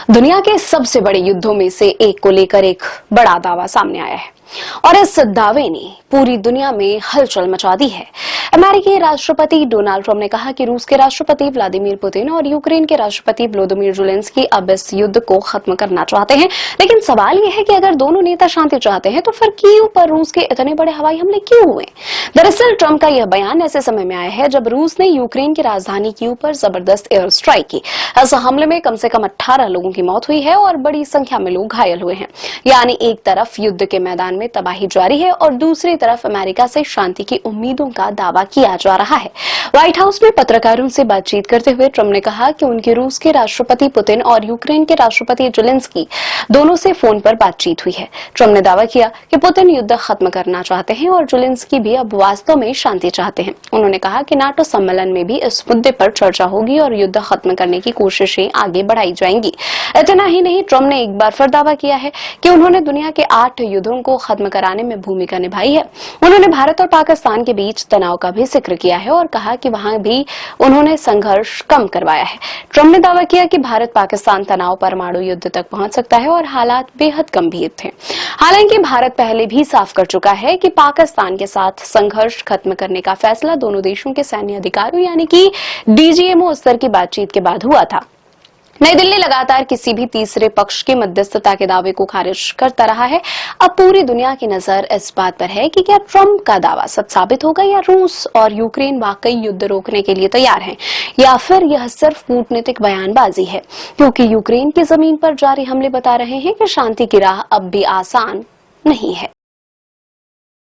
दुनिया के सबसे बड़े युद्धों में से एक को लेकर एक बड़ा दावा सामने आया है और इस दावे ने पूरी दुनिया में हलचल मचा दी है। अमेरिकी राष्ट्रपति डोनाल्ड ट्रंप ने कहा कि रूस के राष्ट्रपति व्लादिमीर पुतिन और यूक्रेन के राष्ट्रपति वोलोदिमीर ज़ेलेंस्की अब इस युद्ध को खत्म करना चाहते हैं। लेकिन सवाल यह है कि अगर दोनों नेता शांति चाहते हैं तो फिर कीव पर रूस के इतने बड़े हवाई हमले क्यों हुए? दरअसल ट्रंप का यह बयान ऐसे समय में आया है जब रूस ने यूक्रेन की राजधानी कीव पर जबरदस्त एयर स्ट्राइक की। इस हमले में कम से कम 18 लोगों की मौत हुई है और बड़ी संख्या में लोग घायल हुए हैं। यानी एक तरफ युद्ध के मैदान में तबाही जारी है और दूसरी तरफ अमेरिका से शांति की उम्मीदों का दावा किया जा रहा है। व्हाइट हाउस में पत्रकारों से बातचीत करते हुए ट्रंप ने कहा कि उनके रूस के राष्ट्रपति पुतिन और यूक्रेन के राष्ट्रपति ज़ेलेंस्की दोनों से फोन पर बातचीत हुई है। ट्रंप ने दावा किया कि पुतिन युद्ध खत्म करना चाहते हैं और ज़ेलेंस्की भी अब वास्तव में शांति चाहते हैं। उन्होंने कहा कि नाटो सम्मेलन में भी इस मुद्दे पर चर्चा होगी और युद्ध खत्म करने की कोशिशें आगे बढ़ाई जाएंगी। इतना ही नहीं, ट्रंप ने एक बार फिर दावा किया है कि उन्होंने दुनिया के 8 युद्धों को खत्म कराने में भूमिका निभाई है। उन्होंने भारत और पाकिस्तान के बीच तनाव का भी जिक्र किया है और कहा कि वहां भी उन्होंने संघर्ष कम करवाया है। ट्रंप ने दावा किया कि भारत पाकिस्तान तनाव परमाणु युद्ध तक पहुंच सकता है और हालात बेहद गंभीर थे। हालांकि भारत पहले भी साफ कर चुका है कि पाकिस्तान के साथ संघर्ष खत्म करने का फैसला दोनों देशों के सैन्य अधिकारियों यानी कि डीजीएमओ स्तर की बातचीत के बाद हुआ था। नई दिल्ली लगातार किसी भी तीसरे पक्ष की मध्यस्थता के दावे को खारिज करता रहा है। अब पूरी दुनिया की नजर इस बात पर है कि क्या ट्रंप का दावा सच साबित होगा या रूस और यूक्रेन वाकई युद्ध रोकने के लिए तैयार हैं, या फिर यह सिर्फ कूटनीतिक बयानबाजी है, क्योंकि यूक्रेन की जमीन पर जारी हमले बता रहे हैं कि शांति की राह अब भी आसान नहीं है।